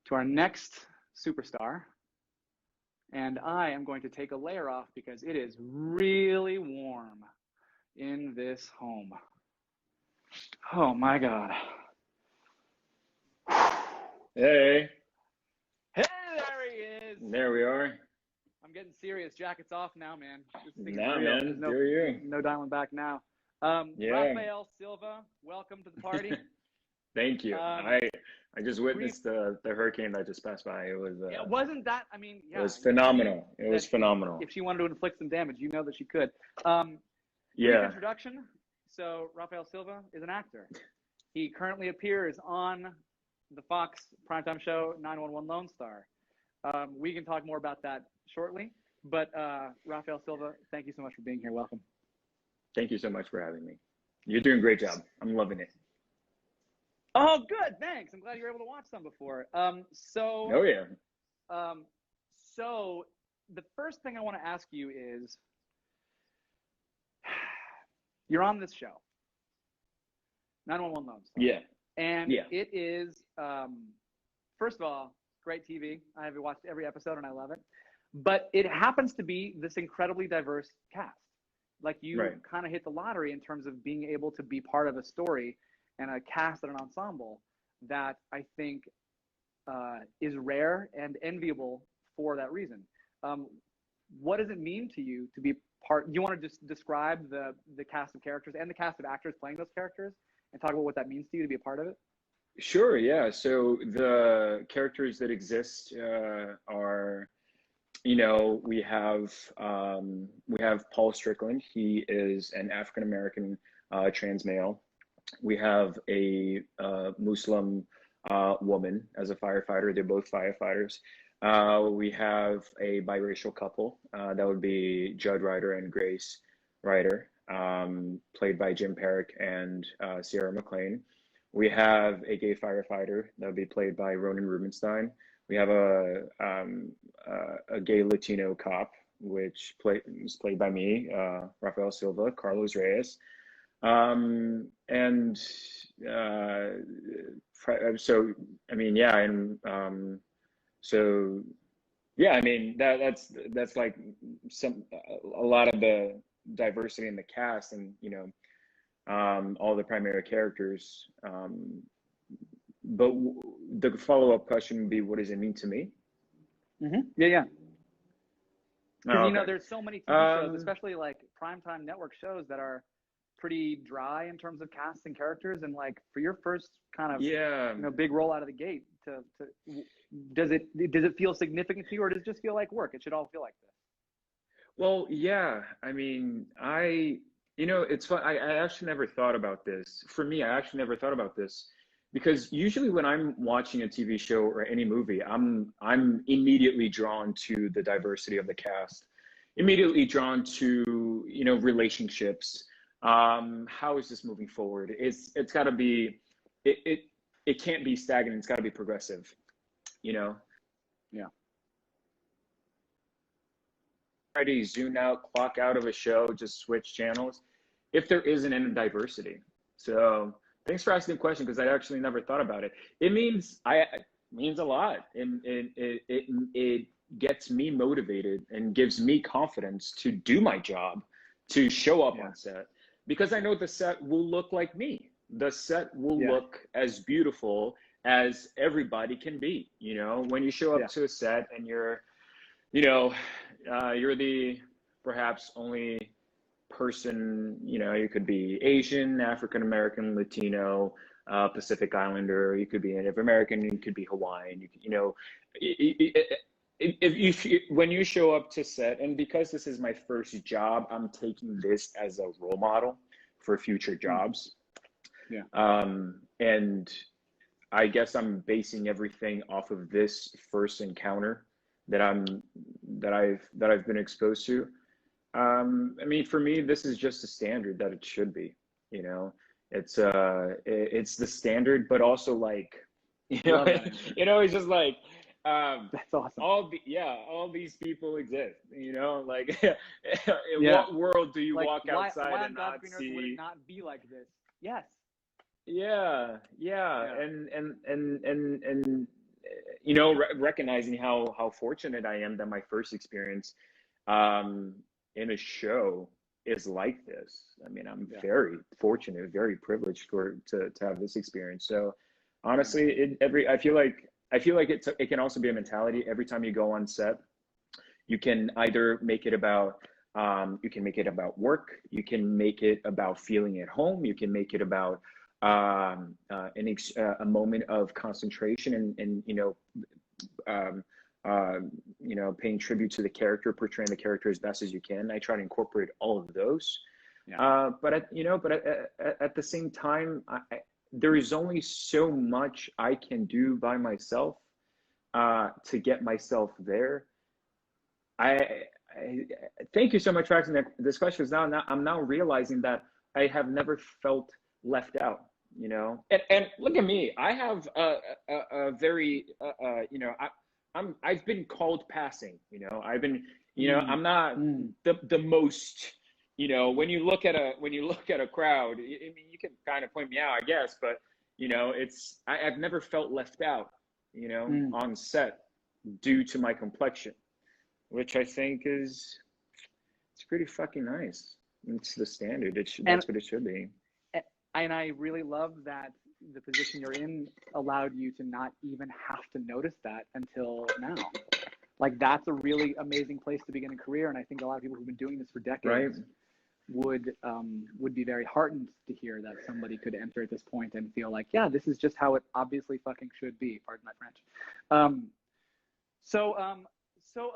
to our next superstar. And I am going to take a layer off because it is really warm in this home. Oh my God. Hey. Hey, there he is. There we are. I'm getting serious. Jacket's off now, man. This thing Nah, is real. man. There's no dialing back now. Yeah. Rafael Silva, welcome to the party. Thank you. I just witnessed the hurricane that just passed by. It was wasn't that, I mean, yeah. It was phenomenal. It was phenomenal. If she wanted to inflict some damage, you know that she could. Yeah. Brief introduction. So Rafael Silva is an actor. He currently appears on the Fox primetime show 911 Lone Star. We can talk more about that shortly. But Rafael Silva, thank you so much for being here. Welcome. Thank you so much for having me. You're doing a great job. I'm loving it. Oh, good. Thanks. I'm glad you were able to watch some before. Oh, yeah. So the first thing I want to ask you is, you're on this show, 911 Lone Star. Yeah. And it is, first of all, great TV. I have watched every episode and I love it. But it happens to be this incredibly diverse cast. Like you kind of hit the lottery in terms of being able to be part of a story and a cast and an ensemble that I think is rare and enviable for that reason. What does it mean to you to be part? Do you want to just describe the cast of characters and the cast of actors playing those characters and talk about what that means to you to be a part of it? Sure, yeah. So the characters that exist are, we have Paul Strickland. He is an African-American trans male. We have a Muslim woman as a firefighter. They're both firefighters. We have a biracial couple. That would be Judd Ryder and Grace Ryder, played by Jim Perrick and Sierra McLean. We have a gay firefighter that would be played by Ronan Rubenstein. We have a gay Latino cop, which is played by me, Rafael Silva, Carlos Reyes. So, I mean, yeah. And, I mean, that's like a lot of the diversity in the cast and, all the primary characters. But the follow-up question would be, what does it mean to me? Mm-hmm. Yeah. Because, okay. There's so many TV shows, especially like primetime network shows that are pretty dry in terms of cast and characters. And like for your first kind of, big roll out of the gate, does it feel significant to you, or does it just feel like work? It should all feel like this. Well, yeah. I mean, it's fun. I actually never thought about this. For me, I actually never thought about this. Because usually when I'm watching a TV show or any movie, I'm immediately drawn to the diversity of the cast, immediately drawn to, relationships. How is this moving forward? It's got to be, it can't be stagnant. It's got to be progressive, Yeah. Already zoom out, clock out of a show, just switch channels if there isn't any diversity. So thanks for asking the question, because I actually never thought about it. It means a lot, and it gets me motivated and gives me confidence to do my job, to show up on set, because I know the set will look like me. The set will look as beautiful as everybody can be. When you show up to a set and you're the perhaps only person, you could be Asian, African American, Latino, Pacific Islander, you could be Native American, you could be Hawaiian, when you show up to set, and because this is my first job, I'm taking this as a role model for future jobs. And I guess I'm basing everything off of this first encounter that I've been exposed to. I mean, for me, this is just a standard that it should be. It's the standard, but also like, it's just like, that's awesome. All these people exist. Like, in what world do you walk outside and not see? Would it not be like this? Yes. Yeah. And you know, recognizing how fortunate I am that my first experience in a show is like this. I mean, I'm very fortunate, very privileged to have this experience. So honestly, I feel like it can also be a mentality. Every time you go on set, you can either make it about work, you can make it about feeling at home, you can make it about a moment of concentration and paying tribute to the character, portraying the character as best as you can. I try to incorporate all of those. But at the same time, there is only so much I can do by myself to get myself there. I thank you so much for asking this question. Now I'm now realizing that I have never felt left out, you know. And look at me. I have a very I've been called passing, you know. I've been, you know, I'm not the most, you know, when you look at a crowd, I mean, you can kind of point me out, I guess, but you know, I've never felt left out, you know, on set due to my complexion, which I think it's pretty fucking nice. It's the standard. That's what it should be. And I really love that the position you're in allowed you to not even have to notice that until now. Like, that's a really amazing place to begin a career. And I think a lot of people who've been doing this for decades would be very heartened to hear that somebody could enter at this point and feel like, yeah, this is just how it obviously fucking should be. Pardon my French. So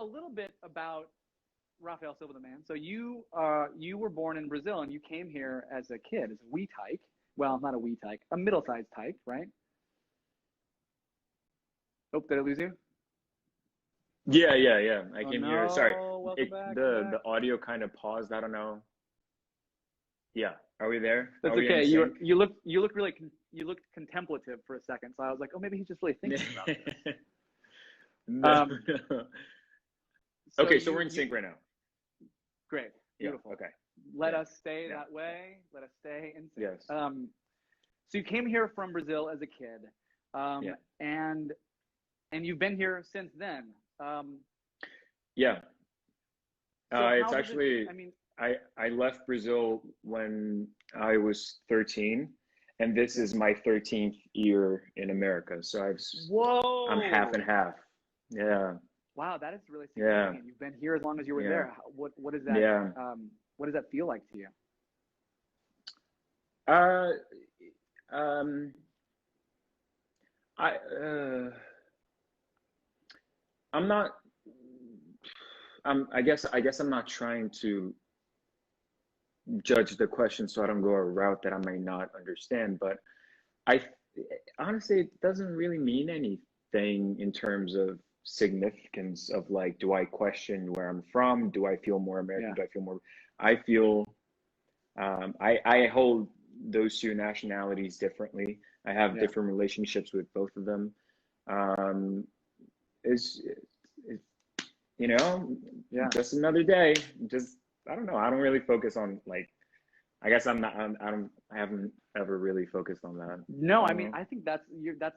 a little bit about Rafael Silva, the man. So you were born in Brazil and you came here as a kid, as a wee tyke. Well, not a wee tyke, a middle-sized tyke, right? Oh, did I lose you? Yeah. I came here. Sorry, the audio kind of paused. I don't know. Yeah, are we there? That's okay. You looked contemplative for a second, so I was like, oh, maybe he's just really thinking about this. No. Okay, so we're in sync right now. Great, beautiful. Yeah, okay. Let us stay that way. Let us stay in sync. Yes. So you came here from Brazil as a kid, and you've been here since then. It's actually. I left Brazil when I was 13, and this is my 13th year in America. So I'm half and half. Yeah. Wow, that is really significant. Yeah. You've been here as long as you were there. What is that? Yeah. What does that feel like to you? I guess I'm not trying to judge the question so I don't go a route that I might not understand, but honestly, it doesn't really mean anything in terms of significance of like, do I question where I'm from? Do I feel more American? Do I feel more? I feel I hold those two nationalities differently. I have different relationships with both of them. Just another day. Just I don't know. I don't really focus on like. I guess I haven't ever really focused on that. No, I mean, I think that's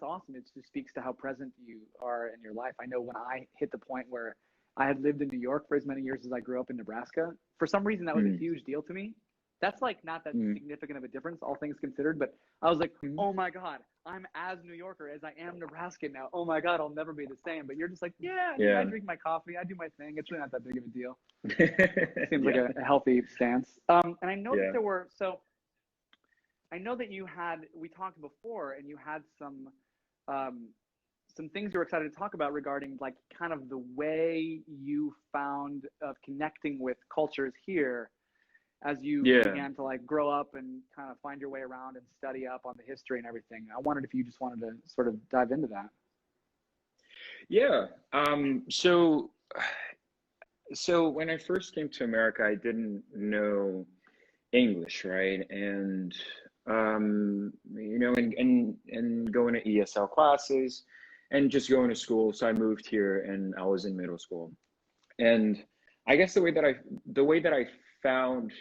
awesome. It just speaks to how present you are in your life. I know when I hit the point where I had lived in New York for as many years as I grew up in Nebraska, for some reason that was a huge deal to me. That's like not that significant of a difference, all things considered, but I was like, oh my God, I'm as New Yorker as I am Nebraskan now. Oh my God, I'll never be the same. But you're just like, I drink my coffee, I do my thing. It's really not that big of a deal. Seems like a healthy stance. And I know that I know that we talked before and you had some things you were excited to talk about regarding like kind of the way you found of connecting with cultures here as you began to like grow up and kind of find your way around and study up on the history and everything. I wondered if you just wanted to sort of dive into that. Yeah. So when I first came to America, I didn't know English, right? And and going to ESL classes and just going to school. So I moved here and I was in middle school. And I guess the way that I found,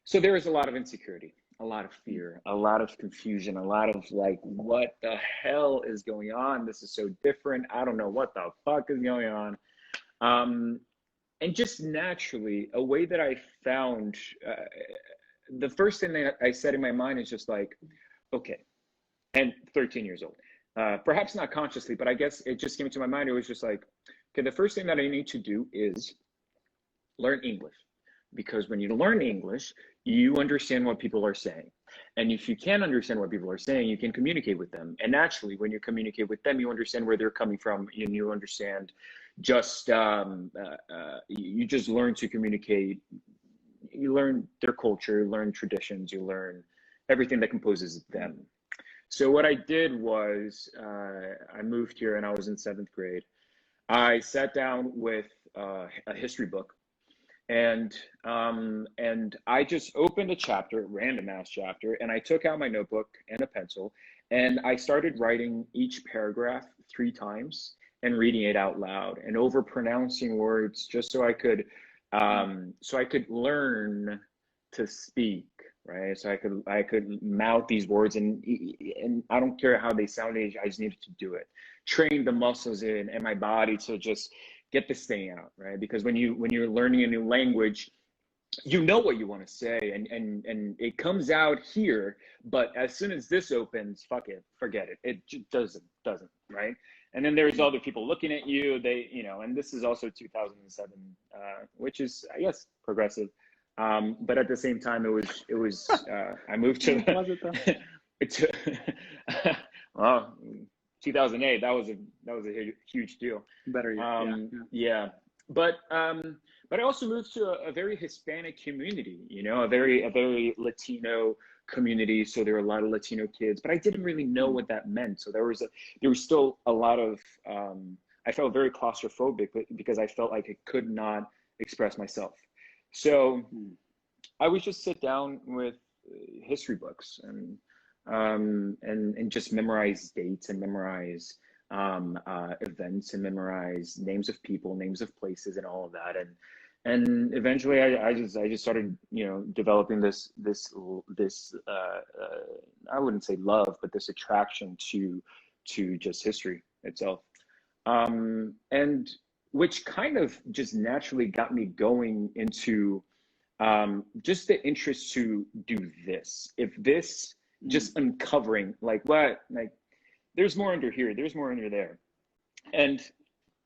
so there was a lot of insecurity. a lot of fear, a lot of confusion, a lot of like, what the hell is going on? This is so different. I don't know what the fuck is going on. And just naturally, a way that I found, the first thing that I said in my mind is just like, okay, and 13 years old, perhaps not consciously, but I guess it just came into my mind. It was just like, okay, the first thing that I need to do is learn English. Because when you learn English, you understand what people are saying. And if you can't understand what people are saying, you can communicate with them. And naturally, when you communicate with them, you understand where they're coming from, and you understand just, you just learn to communicate. You learn their culture, you learn traditions, you learn everything that composes them. So what I did was, I moved here and I was in 7th grade. I sat down with a history book. And I just opened a chapter, random ass chapter, and I took out my notebook and a pencil, and I started writing each paragraph 3 times and reading it out loud and over pronouncing words just so I could learn to speak, right? So I could mouth these words, and I don't care how they sounded, I just needed to do it. Train the muscles in my body to just get this thing out, right? Because when you're learning a new language, you know what you want to say, and it comes out here, but as soon as this opens, fuck it, forget it. It just doesn't, right? And then there's other people looking at you, and this is also 2007, which is, I guess, progressive. But at the same time, it was I moved to, Was it though? well, 2008, that was a huge deal. Better yet. Yeah. But I also moved to a very Hispanic community, a very Latino community. So there were a lot of Latino kids, but I didn't really know what that meant. So there was still a lot of, I felt very claustrophobic because I felt like I could not express myself. So I would just sit down with history books and just memorize dates and memorize events and memorize names of people, names of places, and all of that. And eventually I just started, developing this I wouldn't say love, but this attraction to just history itself. And which kind of just naturally got me going into just the interest to do this. If this just uncovering like there's more under here, there's more under there. And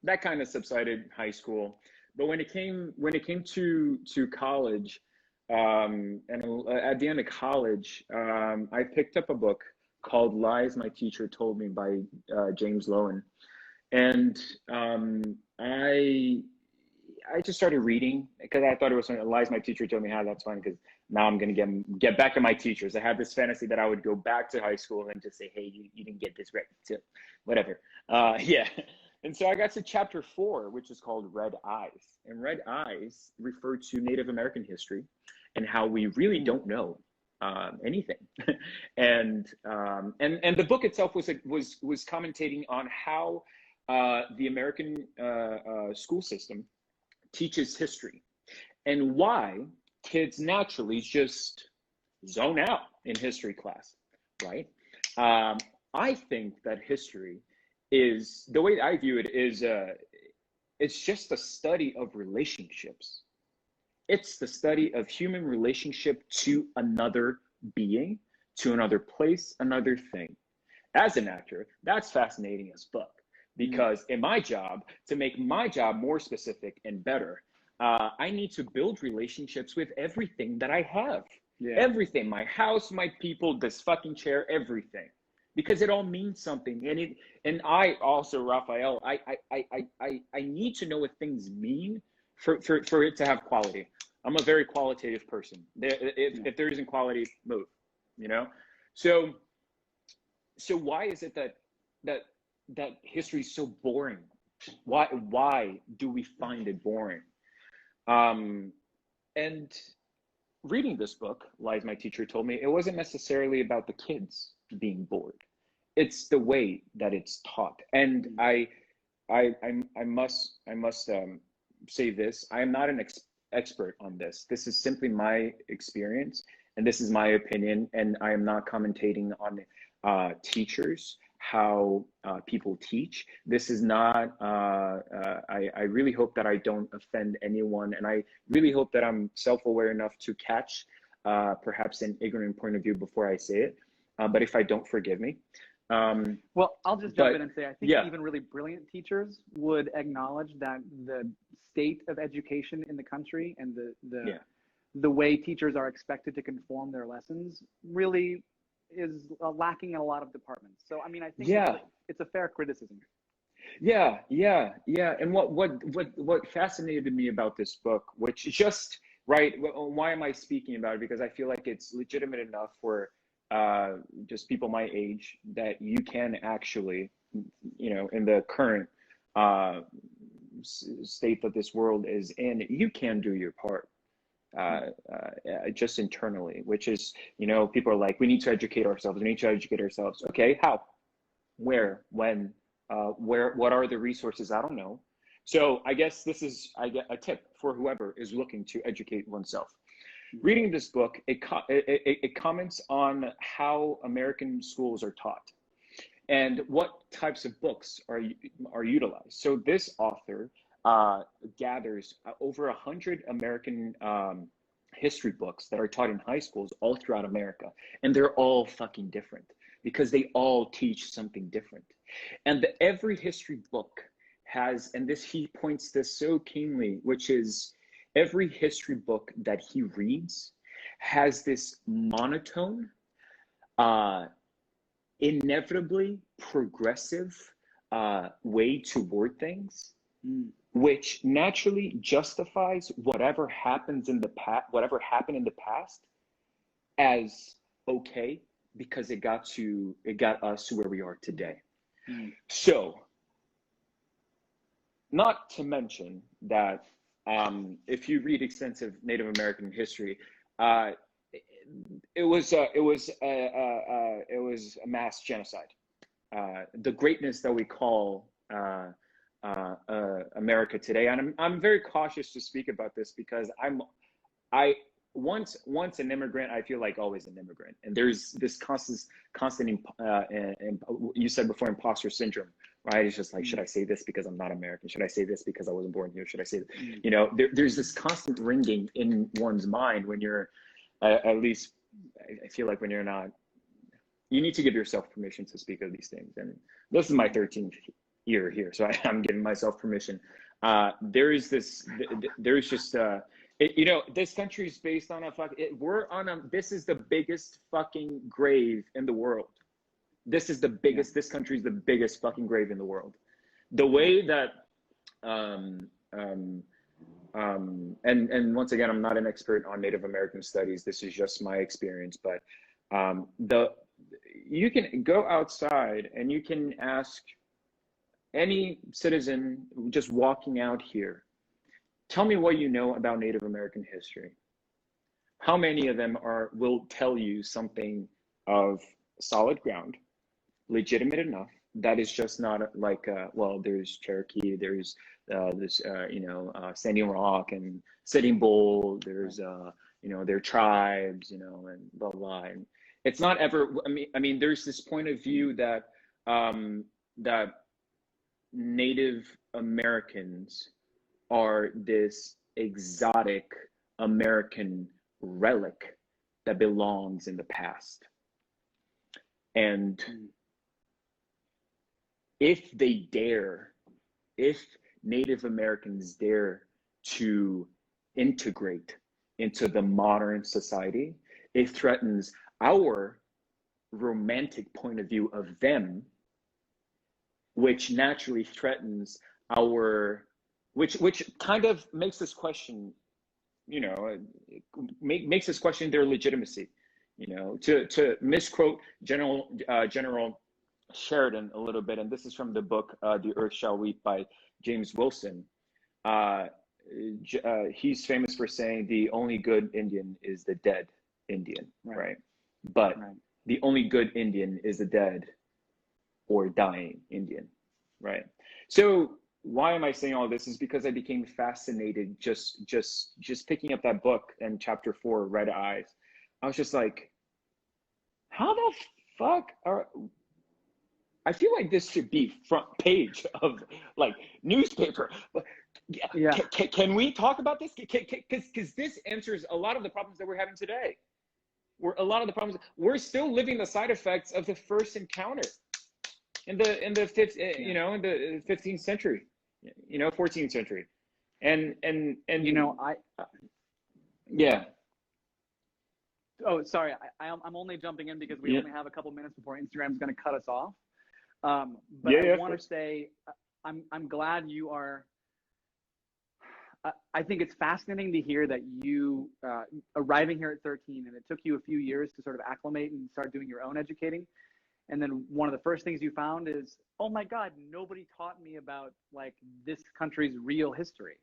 that kind of subsided high school. But when it came to college, and at the end of college, I picked up a book called Lies My Teacher Told Me by James Lowen. And I just started reading because I thought it was something. Lies My Teacher Told Me. That's fine, because now I'm going to get back to my teachers. I had this fantasy that I would go back to high school and just say, hey, you didn't get this right, so whatever. Yeah. And so I got to chapter 4, which is called Red Eyes. And Red Eyes refer to Native American history and how we really don't know anything. And the book itself was commentating on how the American school system teaches history and why kids naturally just zone out in history class, right? I think that history is, the way I view it is, it's just a study of relationships. It's the study of human relationship to another being, to another place, another thing. As an actor, that's fascinating as fuck. Because in my job, to make my job more specific and better, I need to build relationships with everything that I have. Yeah. Everything, my house, my people, this fucking chair, everything. Because it all means something. And I also, Rafael, I need to know what things mean for it to have quality. I'm a very qualitative person. If there isn't quality, move, So why is it that history is so boring? Why do we find it boring? And reading this book, Lies My Teacher Told Me, it wasn't necessarily about the kids being bored. It's the way that it's taught. And I must say this: I am not an expert on this. This is simply my experience, and this is my opinion, and I am not commentating on teachers, how people teach. This is not, I really hope that I don't offend anyone, and I really hope that I'm self-aware enough to catch perhaps an ignorant point of view before I say it. But if I don't, forgive me. Well, I'll just jump in and say, I think yeah. even really brilliant teachers would acknowledge that the state of education in the country and the way teachers are expected to conform their lessons really is lacking in a lot of departments. So, I mean, I think it's a fair criticism. Yeah. And what fascinated me about this book, which just, right, why am I speaking about it? Because I feel like it's legitimate enough for just people my age that you can actually, you know, in the current state that this world is in, you can do your part. Just internally, which is, you know, people are like, we need to educate ourselves. Okay, how, where, when, what are the resources? I don't know. So I guess this is, I get a tip for whoever is looking to educate oneself. Reading this book, it comments on how American schools are taught and what types of books are utilized. So this author gathers over 100 American history books that are taught in high schools all throughout America. And they're all fucking different because they all teach something different. And every history book has, and this, he points this so keenly, which is every history book that he reads has this monotone, inevitably progressive way to word things, which naturally justifies whatever happens in the past, whatever happened in the past, as okay because it got us to where we are today. So, not to mention that if you read extensive Native American history, it was a mass genocide. The greatness that we call America today, and I'm very cautious to speak about this because once an immigrant, I feel like always an immigrant, and there's this constant you said before, imposter syndrome, right? It's just like, should I say this because I'm not American? Should I say this because I wasn't born here? Should I say that? You know, there's this constant ringing in one's mind when you're, at least I feel like when you're not, you need to give yourself permission to speak of these things. And this is my 13th year here, so I'm giving myself permission. There's just, you know, this country is based on this is the biggest fucking grave in the world. This is the biggest, this country is the biggest fucking grave in the world. The way that, and once again, I'm not an expert on Native American studies. This is just my experience, but you can go outside and you can ask any citizen just walking out here, tell me what you know about Native American history. How many of them will tell you something of solid ground, legitimate enough, that is just not like, well, there's Cherokee, there's this, Standing Rock and Sitting Bull, there's, their tribes, and blah, blah. And it's not ever, I mean, there's this point of view that, that Native Americans are this exotic American relic that belongs in the past. And if Native Americans dare to integrate into the modern society, it threatens our romantic point of view of them, which naturally threatens which kind of makes us question, makes us question their legitimacy, to misquote General Sheridan a little bit, and this is from the book, The Earth Shall Weep by James Wilson. He's famous for saying the only good Indian is the dead Indian, right? But the only good Indian is the dead or dying Indian, right? So why am I saying all this? Is because I became fascinated just picking up that book and chapter 4, Red Eyes. I was just like, how the fuck are, I feel like this should be front page of like newspaper. Yeah. Can we talk about this? Because this answers a lot of the problems that we're having today. We're still living the side effects of the first encounter in the fifth, you know, in the 15th century, you know, 14th century, and you know, yeah. Oh, sorry. I'm only jumping in because we only have a couple minutes before Instagram's going to cut us off. But I want to say, I'm glad you are. I think it's fascinating to hear that you arriving here at 13, and it took you a few years to sort of acclimate and start doing your own educating. And then one of the first things you found is, oh my God, nobody taught me about like this country's real history.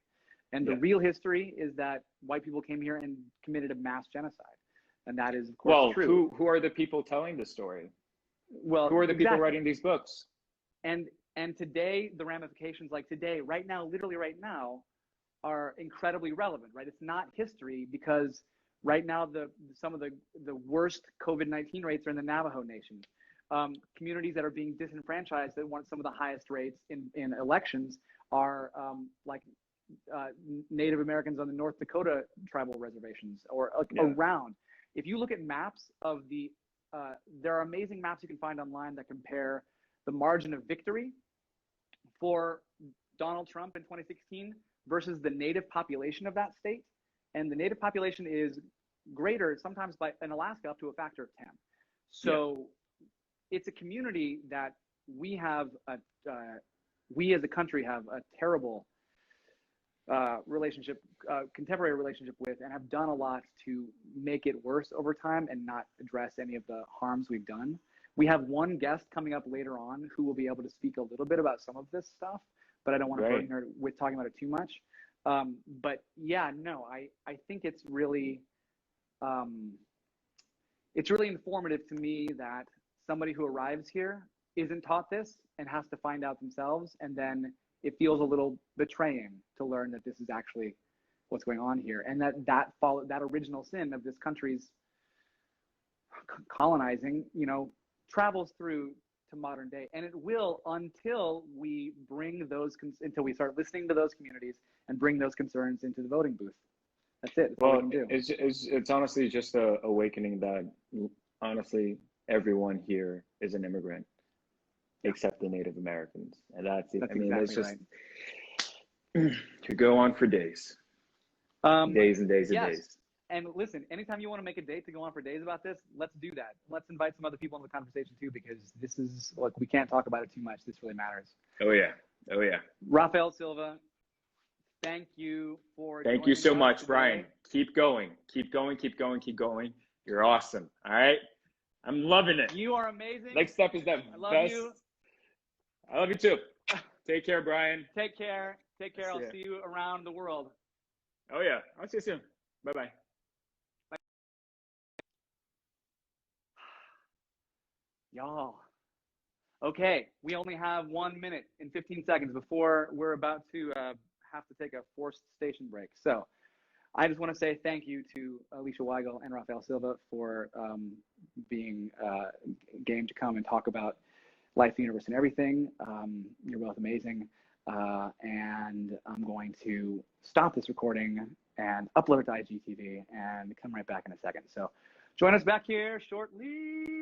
And the real history is that white people came here and committed a mass genocide. And that is, of course, true. Who are the people telling the story? Well, who are the people writing these books? And today, the ramifications, like today, right now, literally right now, are incredibly relevant, right? It's not history because right now, some of the worst COVID-19 rates are in the Navajo Nation. Communities that are being disenfranchised that want some of the highest rates in elections are Native Americans on the North Dakota tribal reservations or around. If you look at maps of there are amazing maps you can find online that compare the margin of victory for Donald Trump in 2016 versus the native population of that state. And the native population is greater, sometimes in Alaska, up to a factor of 10. So it's a community that we have, we as a country have a terrible contemporary relationship with, and have done a lot to make it worse over time and not address any of the harms we've done. We have one guest coming up later on who will be able to speak a little bit about some of this stuff, but I don't want to burden her with talking about it too much. But yeah, no, I think it's really informative to me that somebody who arrives here isn't taught this and has to find out themselves, and then it feels a little betraying to learn that this is actually what's going on here, and that original sin of this country's colonizing, you know, travels through to modern day, and it will until we start listening to those communities and bring those concerns into the voting booth. That's it. That's all we can do. It's honestly just a awakening that honestly everyone here is an immigrant, except the Native Americans, and that's exactly it's just right. To go on for days, days and days and days. And listen, anytime you want to make a date to go on for days about this, let's do that. Let's invite some other people into the conversation too, because this is, look, we can't talk about it too much. This really matters. Oh yeah. Rafael Silva, thank you for. Thank you so much, Brian. Keep going. You're awesome. All right. I'm loving it. You are amazing. Next step is that I love best. you. I love you too. Take care, Brian. Take care. I'll see you around the world. Oh yeah. I'll see you soon. Bye-bye. Y'all. Okay, we only have 1 minute and 15 seconds before we're about to have to take a forced station break. So I just want to say thank you to Alicia Weigel and Rafael Silva for being game to come and talk about life, the universe, and everything. You're both amazing. And I'm going to stop this recording and upload it to IGTV and come right back in a second. So join us back here shortly.